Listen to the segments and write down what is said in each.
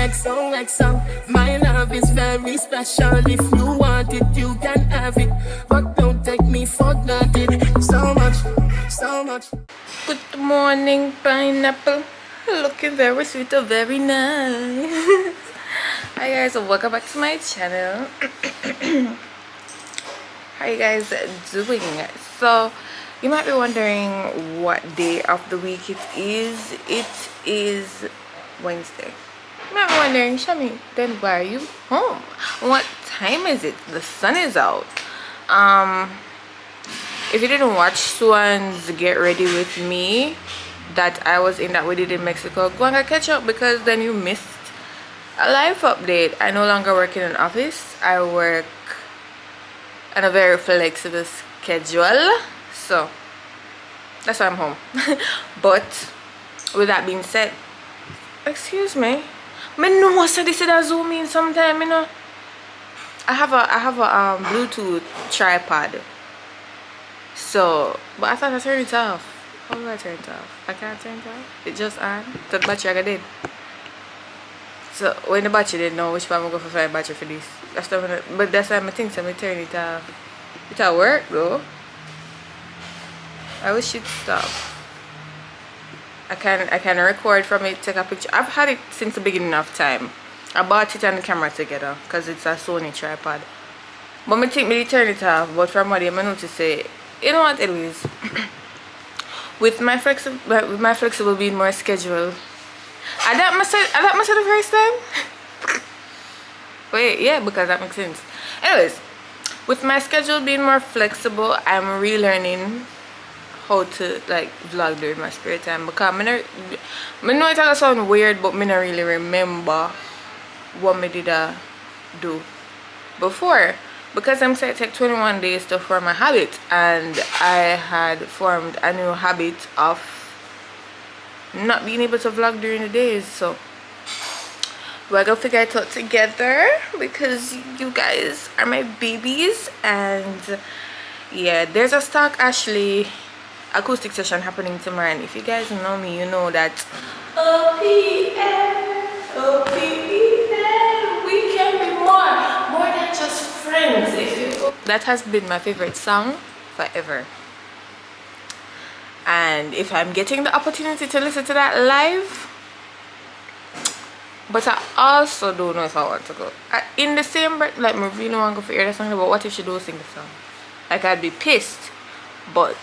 XOXO. My love is very special. If you want it, you can have it. But don't take me for granted. So much, so much. Good morning, pineapple. Looking very sweet or very nice. Hi guys, welcome back to my channel. How you guys doing? So you might be wondering what day of the week it is. It is Wednesday. You might be wondering, Shami, then why are you home? What time is it? The sun is out. If you didn't watch Swan's Get Ready With Me that I was in, that we did in Mexico, go and catch up, because then you missed a life update. I no longer work in an office. I work on a very flexible schedule, so that's why I'm home. But with that being said, excuse me, I know so this is a zoom in sometime, you know. I have a Bluetooth tripod, so but I thought I turned it off. How do I turn it off? I can't turn it off. It just on. The battery I did. So when the battery didn't know which one I'm going to find battery for this. But that's why I think so I turn it off. It'll work though. I wish it stop. I can record from it, take a picture. I've had it since the beginning of time. I bought it and the camera together because it's a Sony tripod. But I think me turn it off. But from what I noticed, say, you know what, anyways, with my flexible being more scheduled. I thought myself the first time. Wait, yeah, because that makes sense. Anyways, with my schedule being more flexible, I'm relearning how to like vlog during my spare time, because I know it's gonna sound weird, but I don't really remember what I did do before, because I'm saying it take 21 days to form a habit, and I had formed a new habit of not being able to vlog during the days. So we're gonna figure it out together, because you guys are my babies. And yeah, there's a Stalk Ashley acoustic session happening tomorrow, and if you guys know me, you know that OPM, we can be more than just friends. That has been my favorite song forever, and if I'm getting the opportunity to listen to that live, but I also don't know if I want to go. In the same breath, like, I really want to go for hear the song, but what if she don't sing the song? Like, I'd be pissed, but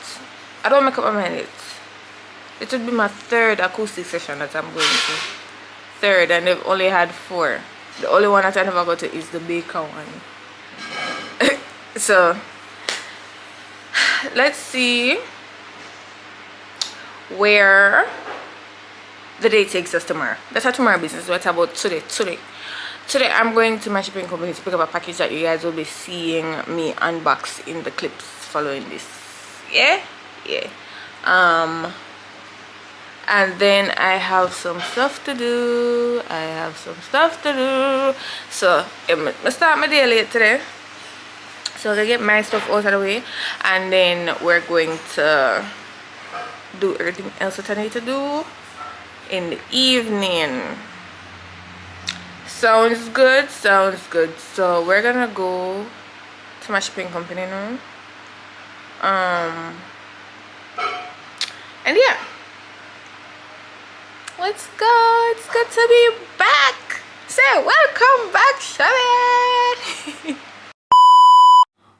I don't make up my mind. It would be my third acoustic session that I'm going to. Third, and they've only had 4. The only one that I never go to is the Baker one. So let's see where the day takes us tomorrow. That's our tomorrow business. What about today? Today I'm going to my shipping company to pick up a package that you guys will be seeing me unbox in the clips following this. Yeah. And then I have some stuff to do. So I start my day late today, so I get my stuff out of the way, and then we're going to do everything else that I need to do in the evening. Sounds good. So we're gonna go to my shipping company now. And yeah, let's go. It's good to be back. So welcome back, Shelly.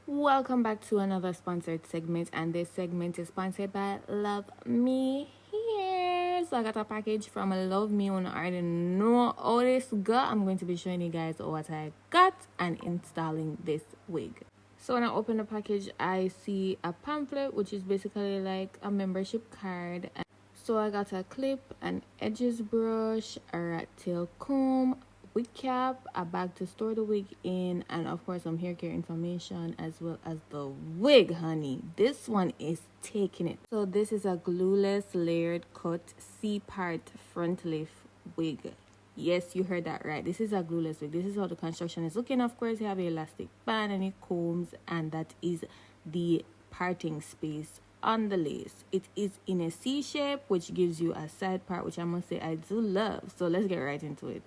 Welcome back to another sponsored segment, and this segment is sponsored by Luvme here. So I got a package from Luvme. You already know all this got. I'm going to be showing you guys what I got and installing this wig. So when I open the package, I see a pamphlet, which is basically like a membership card. So I got a clip, an edges brush, a rat tail comb, wig cap, a bag to store the wig in, and of course some hair care information, as well as the wig, honey. This one is taking it. So this is a glueless layered cut C-part front lift wig. Yes, you heard that right. This is a glueless wig. This is how the construction is looking. Of course, you have an elastic band and it combs, and that is the parting space on the lace. It is in a C shape, which gives you a side part, which I must say I do love. So let's get right into it.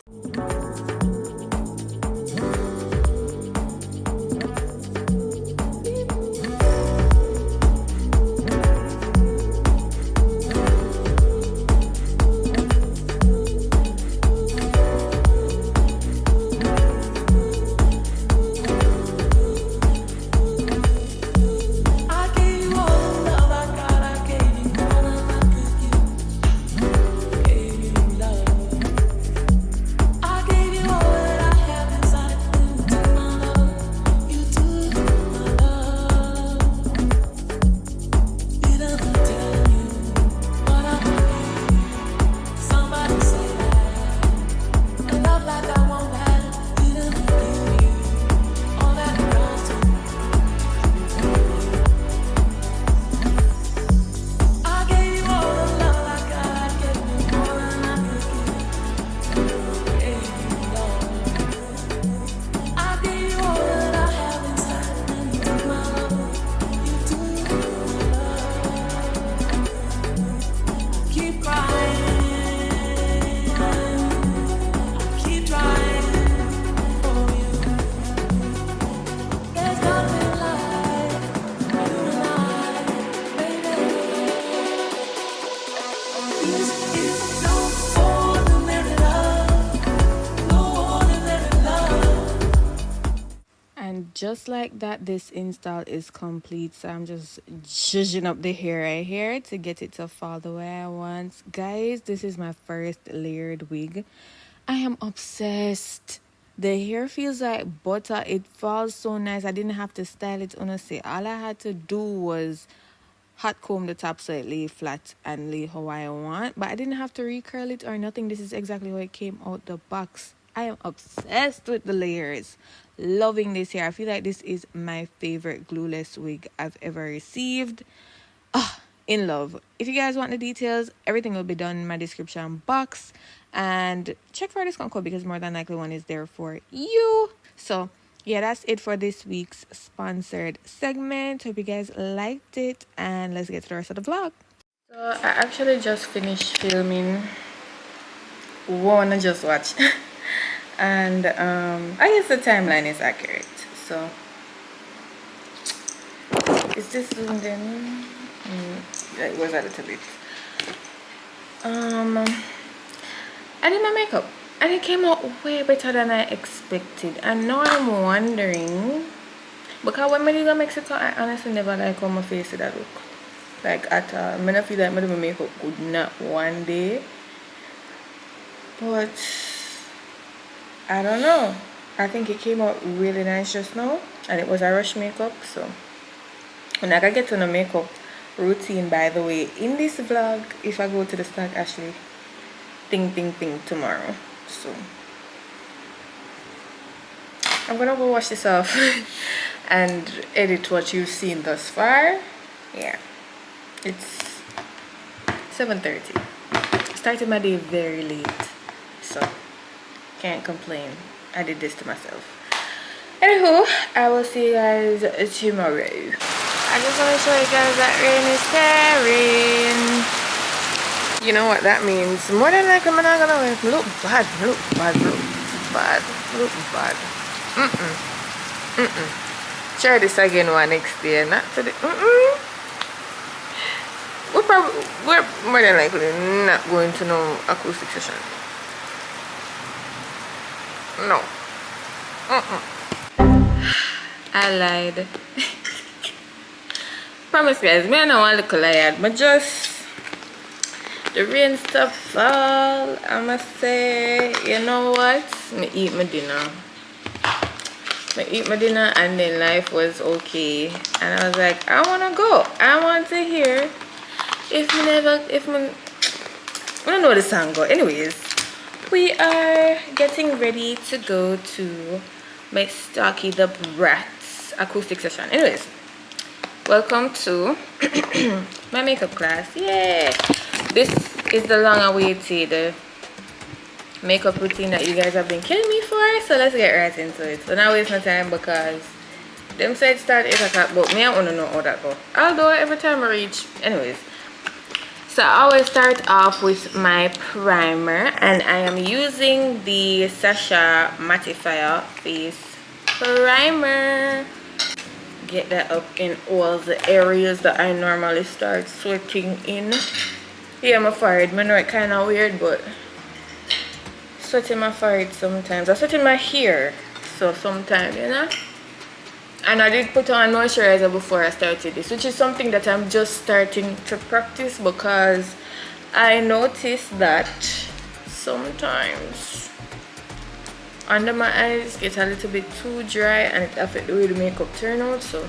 Just like that, this install is complete. So I'm just zhuzhing up the hair right here to get it to fall the way I want. Guys, this is my first layered wig. I am obsessed. The hair feels like butter. It falls so nice. I didn't have to style it, honestly. All I had to do was hot comb the top so it lay flat and lay how I want. But I didn't have to recurl it or nothing. This is exactly how it came out the box. I am obsessed with the layers. Loving this hair. I feel like this is my favorite glueless wig I've ever received. In love. If you guys want the details, everything will be done in my description box. And check for a discount code because more than likely one is there for you. So yeah, that's it for this week's sponsored segment. Hope you guys liked it. And let's get to the rest of the vlog. So I actually just finished filming one I just watched. And I guess the timeline is accurate. So is this zoomed in? Yeah, it was a little bit. I did my makeup and it came out way better than I expected. And now I'm wondering, because when I did mix it up, I honestly never like how my face did look. Like at all. I don't feel like I do my makeup good not one day. But I don't know. I think it came out really nice just now. And it was a rush makeup. So when I can get to the makeup routine, by the way, in this vlog, if I go to the Stalk, actually, ting tomorrow. So I'm gonna go wash this off and edit what you've seen thus far. Yeah, it's 7:30. Started my day very late, so can't complain. I did this to myself. Anywho, I will see you guys tomorrow. I just want to show you guys that rain is tearing. You know what that means? More than likely, I'm not gonna look bad. Try this again one next day. Not today. We're more than likely not going to no acoustic session. No. I lied. Promise guys, me I don't want to look liar, but just the rain stuff fall. I must say, you know what? Me eat my dinner. And then life was okay. And I was like, I wanna go. I want to hear I don't know the song go. Anyways, we are getting ready to go to my Stalky the Brat's acoustic session. Anyways, welcome to my makeup class. Yay! This is the long-awaited makeup routine that you guys have been killing me for. So let's get right into it. So now waste no time because Them say it start 8 o'clock, but me I wanna know how that go. Although every time I reach, anyways. So I always start off with my primer, and I am using the Sasha Mattifier Face Primer. Get that up in all the areas that I normally start sweating in. Yeah, my forehead. I know it kind of weird, but sweating my forehead sometimes. I sweat in my hair, so sometimes, you know. And I did put on moisturizer before I started this, which is something that I'm just starting to practice, because I noticed that sometimes under my eyes get a little bit too dry and it affects the way the makeup turn out. So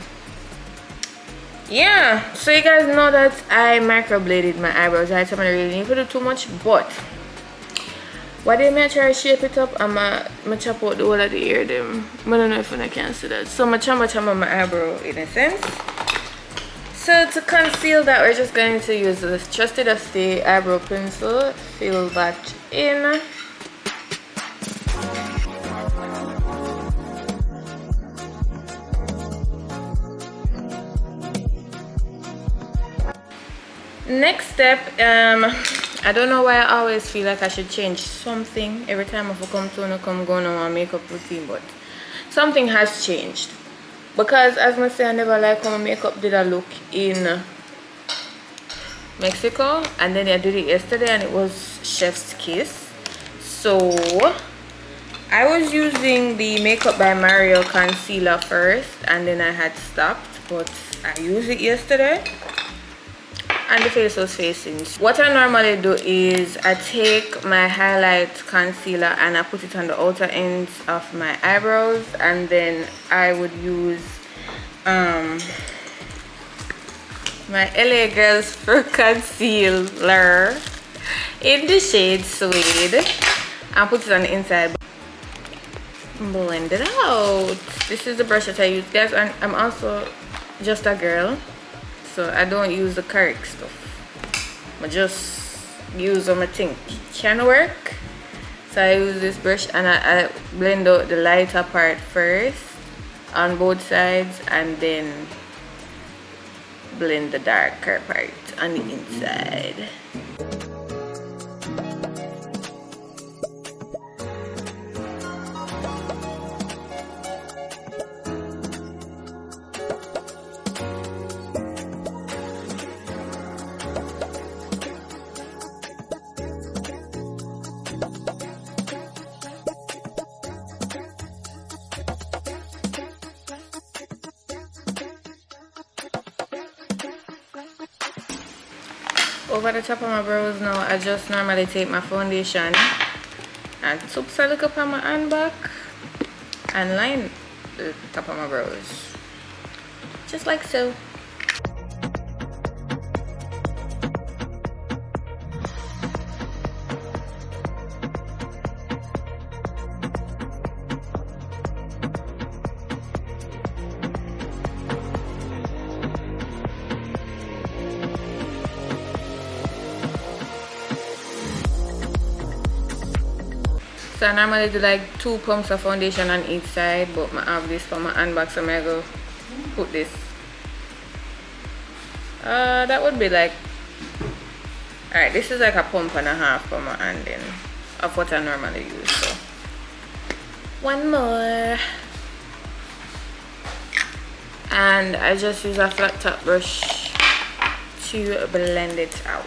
yeah, so you guys know that I microbladed my eyebrows. I don't really need to do too much, but what they may try to shape it up, and I chop out the whole of the ear them. I don't know if I can see that. So I chop my eyebrow in a sense. So to conceal that, we're just going to use this trusty dusty eyebrow pencil. Fill that in. Next step, I don't know why I always feel like I should change something every time I come go on my makeup routine, but something has changed. Because as I say, I never like how my makeup did a look in Mexico, and then I did it yesterday and it was chef's kiss. So I was using the Makeup by Mario concealer first, and then I had stopped, but I used it yesterday and the face was facing. What I normally do is I take my highlight concealer and I put it on the outer ends of my eyebrows, and then I would use my LA Girls Fur Concealer in the shade Suede and put it on the inside. Blend it out. This is the brush that I use, guys. And I'm also just a girl, so I don't use the correct stuff. I just use what I think can work. So I use this brush and I blend out the lighter part first on both sides, and then blend the darker part on the inside. Over the top of my brows now, I just normally take my foundation and toops a look up on my hand back and line the top of my brows, just like so. So I normally do like 2 pumps of foundation on each side, but I have this for my handbag, so I'm gonna go put this. That would be like, alright, this is like a pump and a half for my hand then of what I normally use. So one more, and I just use a flat top brush to blend it out.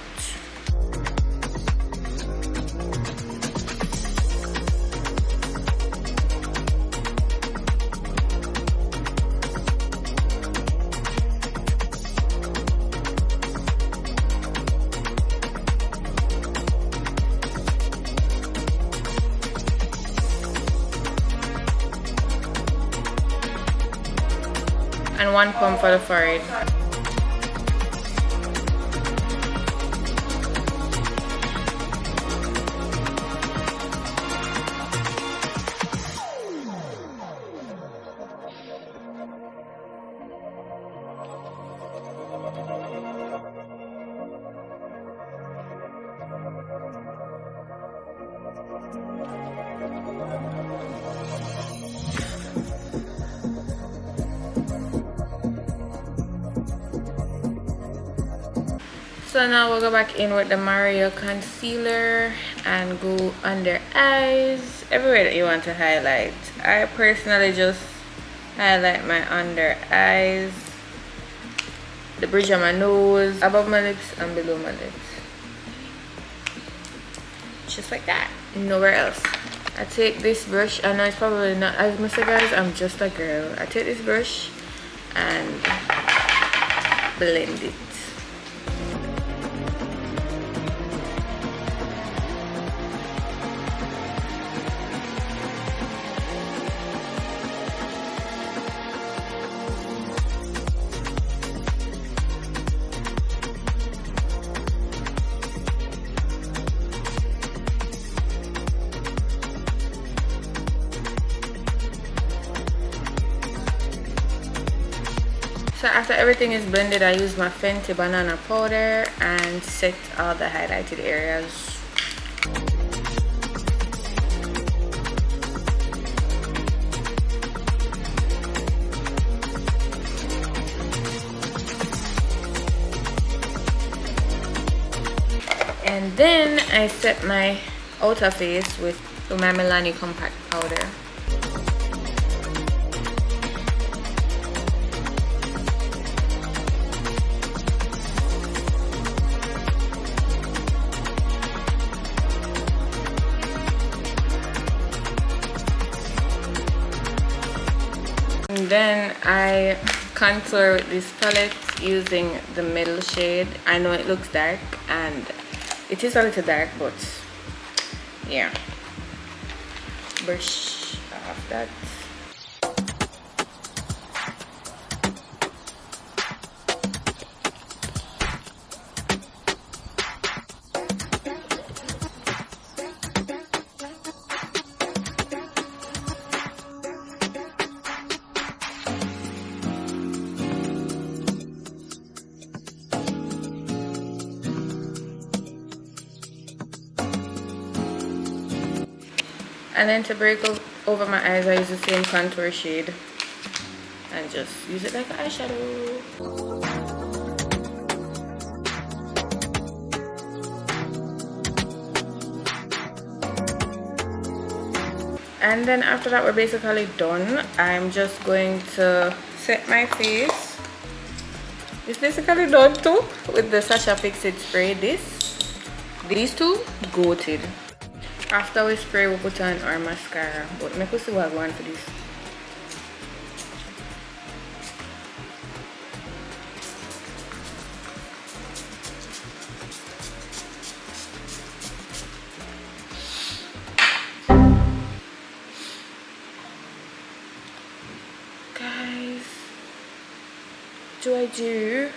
And 1 pump for the forehead. So now we'll go back in with the Mario concealer and go under eyes, everywhere that you want to highlight. I personally just highlight my under eyes, the bridge of my nose, above my lips and below my lips. Just like that, nowhere else. I take this brush, I know it's probably not, as I say guys, I'm just a girl. I take this brush and blend it. So after everything is blended, I use my Fenty banana powder and set all the highlighted areas. And then I set my outer face with my Milani compact powder. And then I contour with this palette using the middle shade. I know it looks dark and it is a little dark, but yeah, brush off that. And then to break over my eyes, I use the same contour shade and just use it like an eyeshadow. And then after that, we're basically done. I'm just going to set my face. It's basically done too with the Sacha Fix It spray. These two, goated. After we spray, we put on our mascara. But make us see what I want for this. Guys, do I do?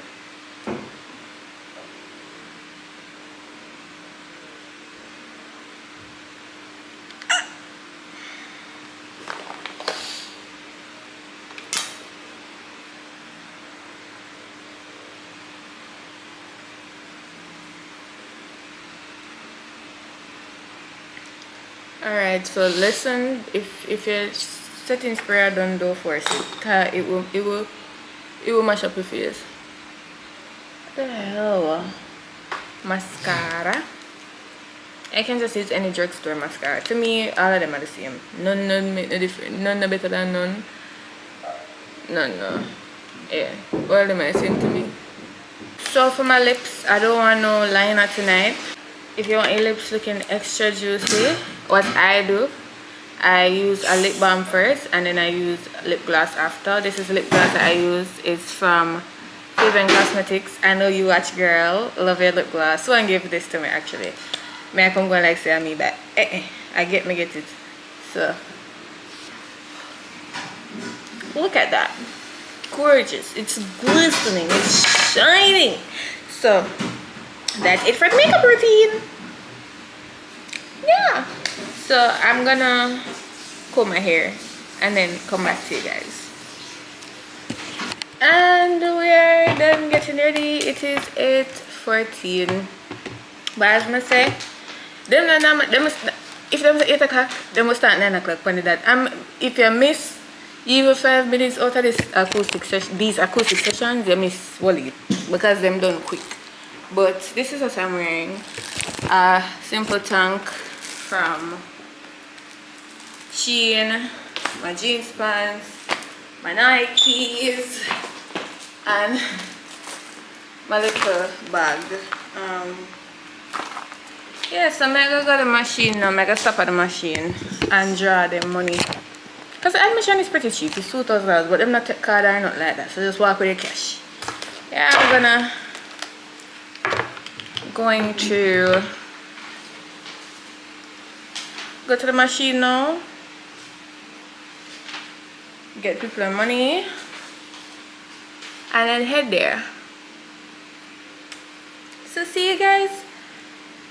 Alright, so listen, if your setting spray don't force it, cause it will mash up your face. What the hell? Mascara. I can just use any drugstore mascara. To me, all of them are the same. None make no different. None are better than none. None no. Yeah, all of them are the same to me. So for my lips, I don't want no liner tonight. If you want your lips looking extra juicy, what I do, I use a lip balm first and then I use lip gloss after. This is lip gloss that I use. It's from Faven Cosmetics. I know you watch, girl. Love your lip gloss. Someone gave this to me actually. May I come go like say me but I get it. So look at that. Gorgeous. It's glistening. It's shining. So that's it for the makeup routine. Yeah, so I'm gonna comb my hair and then come back to you guys. And we're done getting ready. It is 8:14. But as I say, if them 8 o'clock, they must start 9 o'clock. If you miss even 5 minutes out of this acoustic session, these acoustic sessions, you miss Wally because them done quick. but this is what I'm wearing. A simple tank from Chic, my jeans pants, my Nikes, and my little bag. Yeah, so I'm gonna go to the machine now. I'm gonna stop at the machine and draw the money. Because the admission is pretty cheap, it's $2,000, but I'm not take card or nothing like that. So just walk with your cash. Yeah, I'm going to go to the machine now. Get people the money. And then head there. So see you guys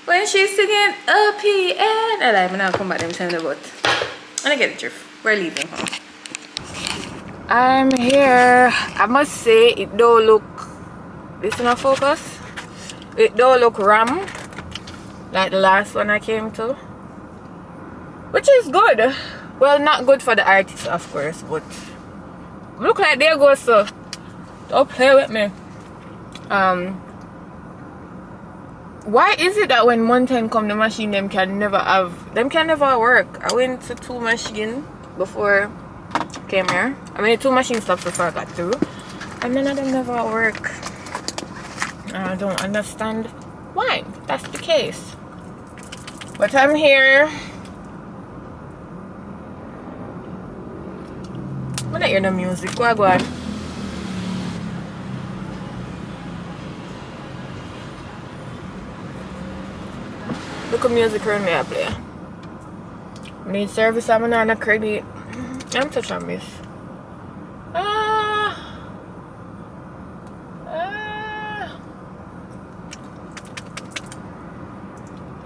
when she's singing OPN. I'm not come back them time but I'm gonna get the drift. We're leaving home. I'm here. I must say it don't look, this is not focus. It don't look ram like the last one I came to, which is good. Well, not good for the artist of course, but look like there goes, so don't play with me. Why is it that when mountain come the machine them can never work? I went to 2 machines before I came here. I mean 2 machine stops before I got through, and none of them never work. I don't understand why that's the case, but I'm here. I'm gonna hear the music. Go on. Look at music around me I play. I need service, I'm on a credit. I'm touch on this.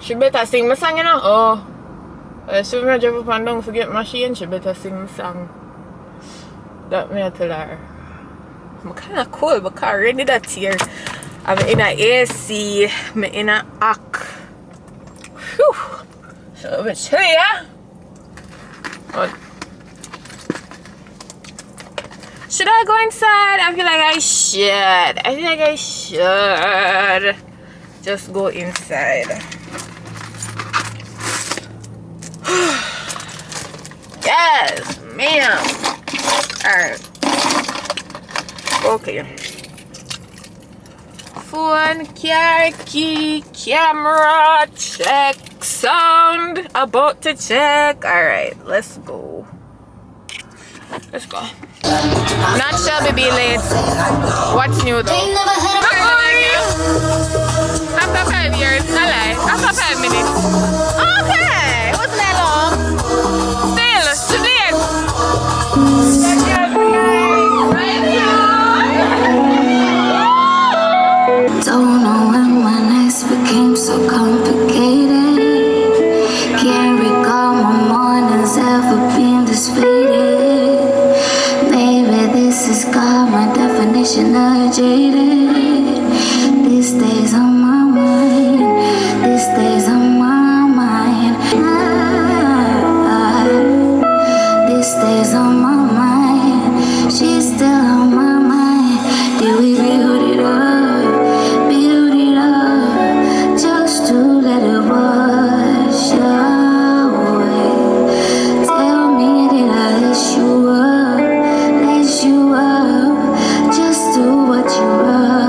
She better sing my song, you know. Oh, she may drive up and down forget machine. She better sing my song. That may I tell her. I'm kind of cold because I already that here. I'm in a AC. I'm in a AC. Whew. So it's here. Oh. Should I go inside? I feel like I should. Just go inside. Yes, ma'am. Alright. Okay. Phone, car, key, camera, check, sound, about to check. Alright, let's go. Let's go. Not Shelby be late. What's new though? How are you? After 5 years, I lie. After 5 minutes. Okay, wasn't that long? Still, today. Don't know when my nights became so complicated. Can't recall my mornings ever being this faded. Maybe this is God, my definition of jaded. These days on my mind. These days on my mind. These days on my mind. She's still on my mind. Did we build it up? Just to let it wash away. Tell me, did I let you up? Just do what you want.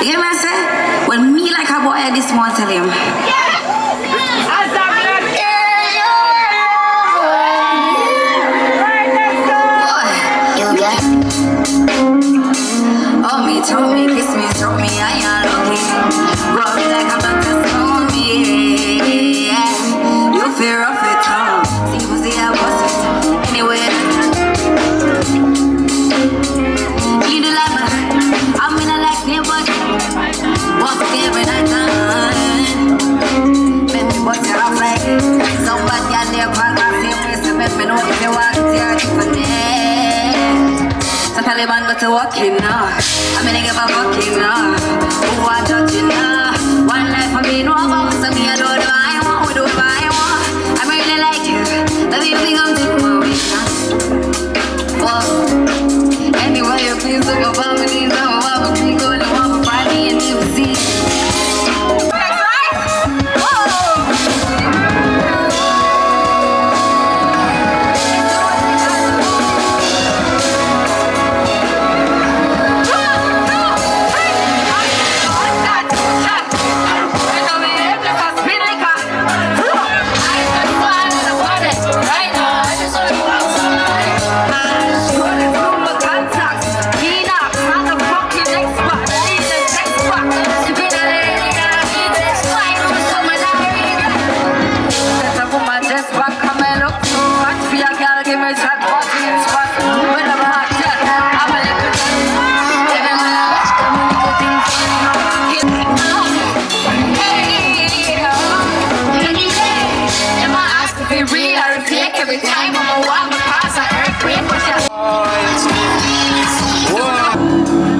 You hear me I say? When me like a boy, this one tell him. Oh, me, told me, kiss me, throw me, I ain't lucky. Rub me like I'm not just on me. Yeah. You fear of it, huh? See, you see, I was it. Anyway. You do like me. I'm in a like nobody. Walk every night, make me bust it off like somebody out there, park off your place to make me know if you want to tear it for me. So Taliban got to walk in now. I'm gonna give a fucking now. Who are judging now? One life for me, no about so me, I do what I want, we do what I want. I really like you. Let me think I'm too much. Anyway, you please look about me, these are what we go to want to find me and you see.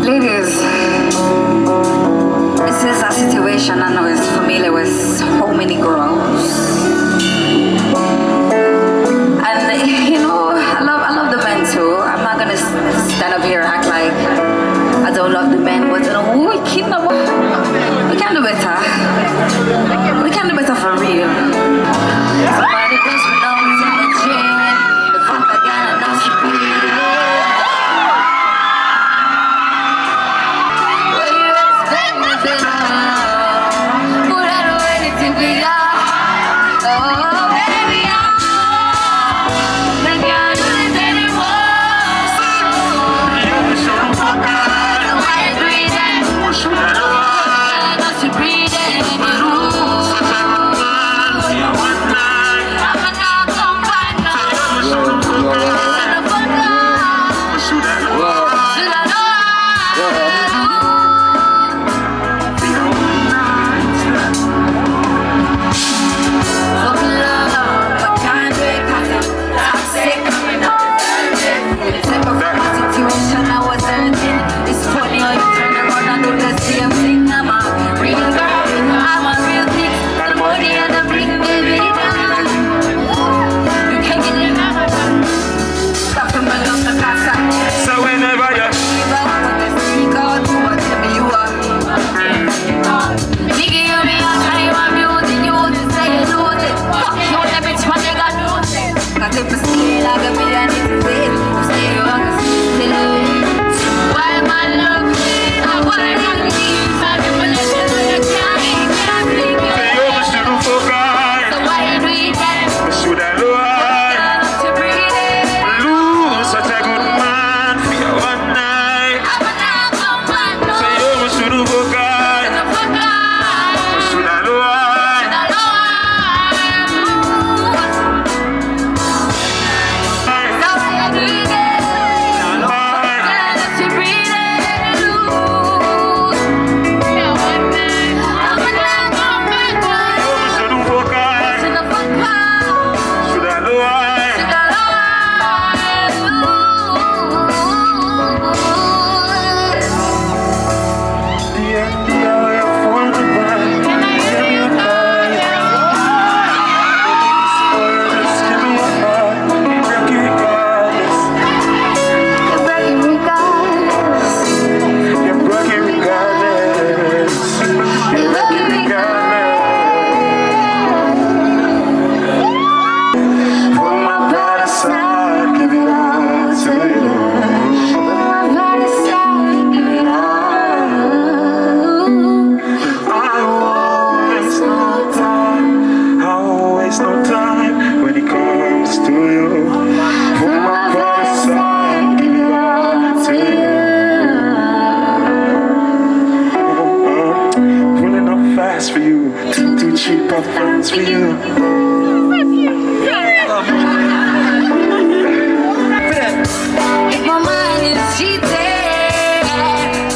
Ladies, this is a situation I know is familiar with so many girls. And you know, I love the men too. I'm not gonna stand up here and act like I don't love the men, but we can do better. We can do better for real. Somebody goes without me in the gym. The fuck I got enough to breathe. If my mind is cheating,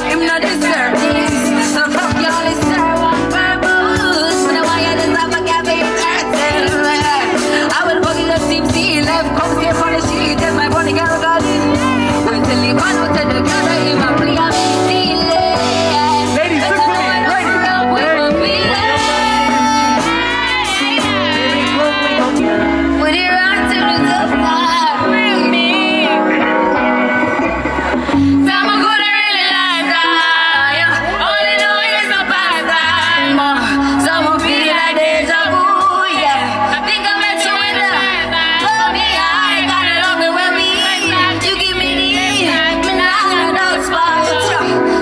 I'm not deserve this. So fuck y'all, it's serve on purpose. When I want you to stop, I can't be certain. I will fuck it up, team C, left, come stay for the sheet. That's my body, girl, got it. Until the man will tell the girl that he might play, I'm stealing. Ladies, look for me. When you're on to the top, with me. Time I'm gonna really like that. Only know it's a bad time. Someone feel like deja vu, yeah. I think I met you in the oh yeah, I gotta love it when we you give me the me not no spot.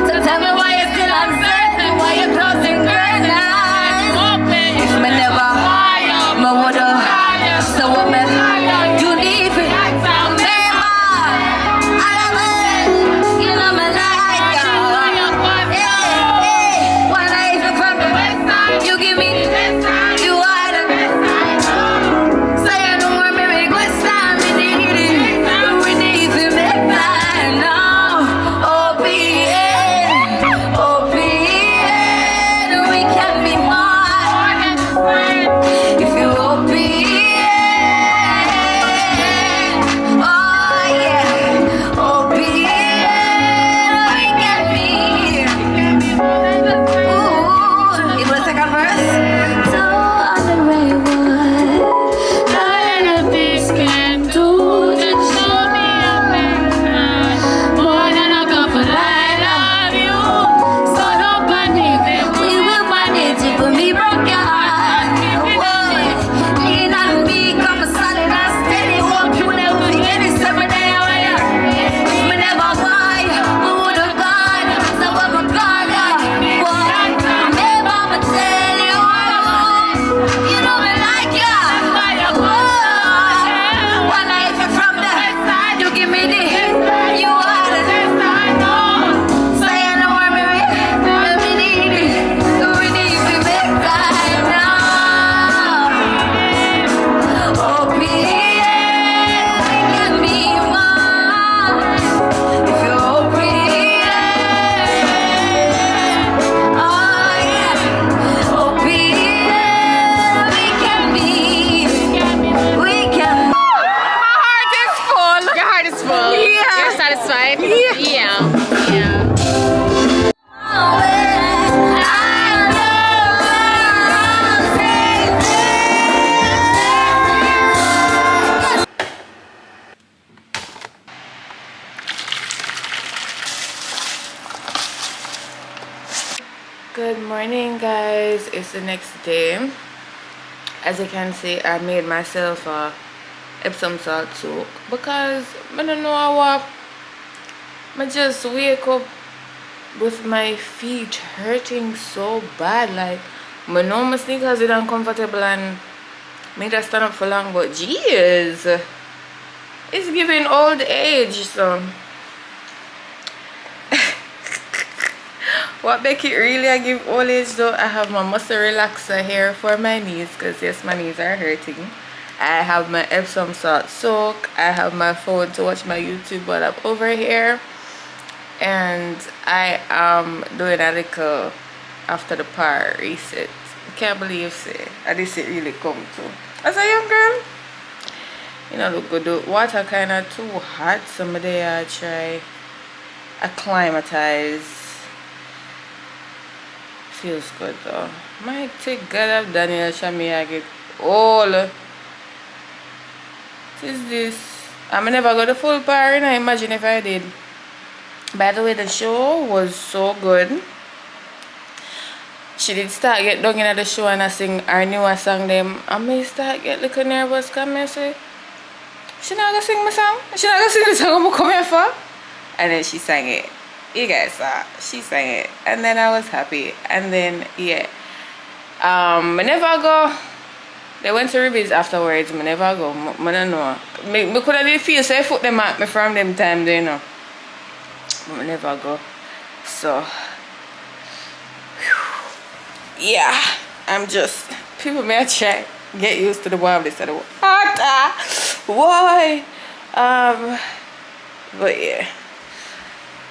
So tell me why you're still uncertain, why you're closing curtains. If me never, me woulda. So what me you need me, remember I love it, you know me like ya. When I even from the west side, you give me the best time. You are the best time. Say I don't want me request time, we need it, we need to make time now. OPN, we can be more than friends. If you OPN. Good morning, guys. It's the next day. As you can see, I made myself a Epsom salt soup because I don't know what. I just wake up with my feet hurting so bad. Like, I know my sneakers are uncomfortable and me just stand up for long, but jeez, it's giving old age. So what make it really I give old age though, I have my muscle relaxer here for my knees because yes, my knees are hurting. I have my Epsom salt soak. I have my phone to watch my YouTube while I'm over here, and I am doing a little after the power reset. I can't believe this it really come to. As a young girl, you know, look good. The water kind of too hot. Some day I try acclimatize. Feels good though. My take God of Daniel Shami, I get all. What is this? I'm never got the full power, and I imagine if I did. By the way, the show was so good. She did start get down in the show and I sing her newer song them. I may start get little nervous because I say, she not gonna sing my song? She not gonna sing the song I'm coming here for? And then she sang it. You guys saw, she sang it. And then I was happy. And then, yeah. I never go. They went to Ruby's afterwards. I never go. I don't know. I could have feel so I put them at me from them time, you know. But I never go. So, whew. Yeah. I'm just, people may try. get used to the wildness of the water. Why? But yeah,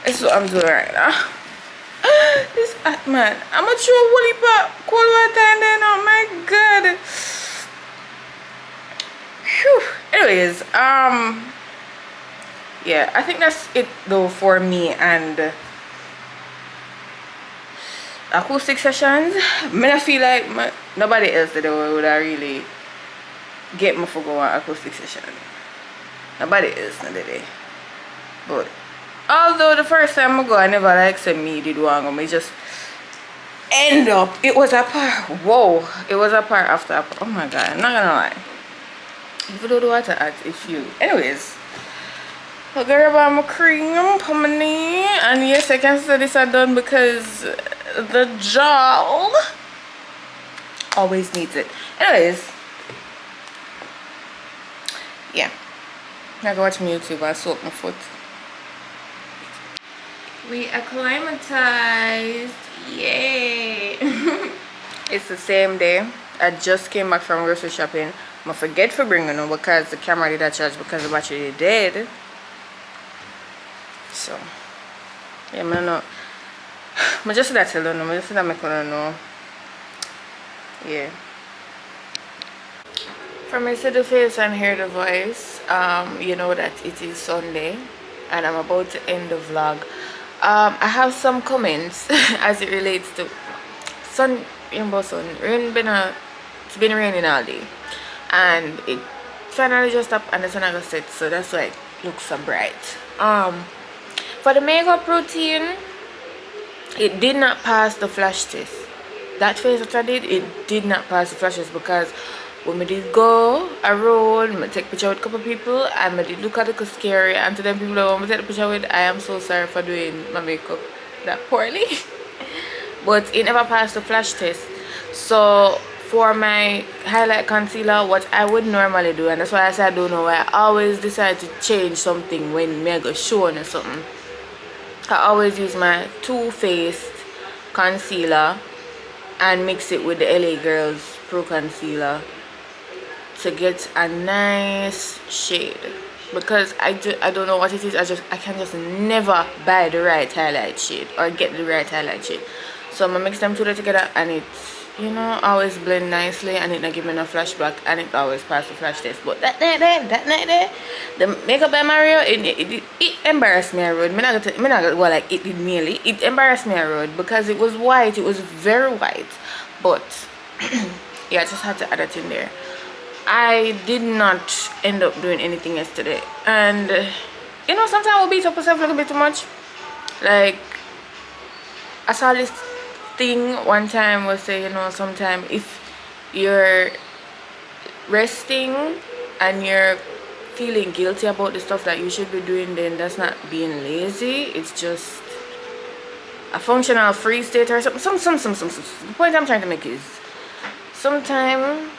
that's what I'm doing right now. This hot man. I'm gonna throw a woolly pot cold water in there now. My God. Whew. Anyways, yeah, I think that's it though for me and acoustic sessions. I feel like nobody else did would I really get me for go on acoustic session. Nobody else did it. But although the first time I go, I never like said me did one. Me just end up. It was a part. Whoa! It was a part after. Oh my God! I'm not gonna lie. If you don't know what to add, if you. Anyways, I got about my cream, pomade, and yes, I can say this are done because the jaw always needs it. Anyways, yeah. I go watch my YouTube. I soak my foot. We acclimatized. Yay! It's the same day. I just came back from grocery shopping. I forget for bringing them because the camera did not charge because the battery dead. So yeah, I know. I just that tell them. I just that make them know. Yeah. From I see the face and hear the voice, you know that it is Sunday, and I'm about to end the vlog. I have some comments as it relates to sun in Boston. It's been raining all day, and it finally just stopped and the sun has set, so that's why it looks so bright. For the makeup routine, it did not pass the flash test. That face that I did, it did not pass the flash test because when I did go around, I take picture with a couple people and I did look at it scary, and to them people that want me to take the picture with, I am so sorry for doing my makeup that poorly. But it never passed the flash test. So for my highlight concealer, what I would normally do, and that's why I say I don't know why I always decide to change something when I go showing or something. I always use my Too Faced concealer and mix it with the LA Girls Pro Concealer to get a nice shade, because I don't know what it is. I can just never buy the right highlight shade or get the right highlight shade. So I'm gonna mix them two together and it's, you know, always blend nicely and it not give me no flashback and it always pass the flash test. But that night there, the makeup by Mario, it embarrassed me a road. Me not gonna go like it did merely. It embarrassed me a road because it was white. It was very white. But yeah, I just had to add it in there. I did not end up doing anything yesterday, and you know, sometimes I'll beat up myself a little bit too much. Like, I saw this thing one time was say, you know, sometimes if you're resting and you're feeling guilty about the stuff that you should be doing, then that's not being lazy. It's just a functional free state or something. The point I'm trying to make is sometimes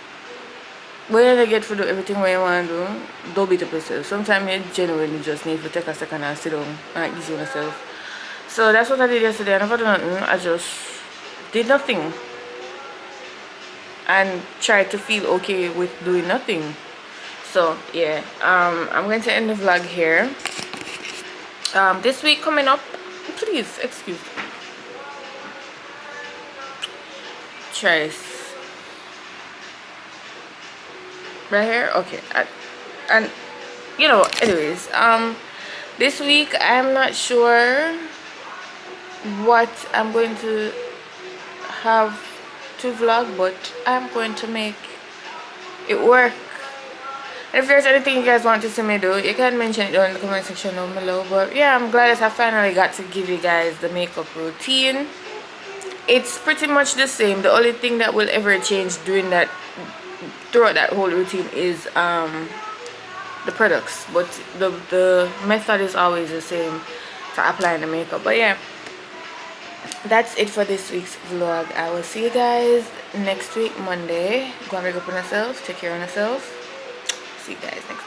when you get to do everything what you want to do, don't beat up yourself. Sometimes you genuinely just need to take a second and sit down and ease on yourself. So that's what I did yesterday. I never did nothing. I just did nothing and tried to feel okay with doing nothing. So yeah, I'm going to end the vlog here. This week coming up, please excuse me. Trace right here, okay. And you know, anyways, this week I'm not sure what I'm going to have to vlog, but I'm going to make it work. And if there's anything you guys want to see me do, you can mention it down in the comment section down below. But yeah, I'm glad that I finally got to give you guys the makeup routine. It's pretty much the same. The only thing that will ever change doing that throughout that whole routine is the products, but the method is always the same to applying the makeup. But yeah, that's it for this week's vlog. I will see you guys next week, Monday. Go and wake up on yourself, take care of yourself. See you guys next time.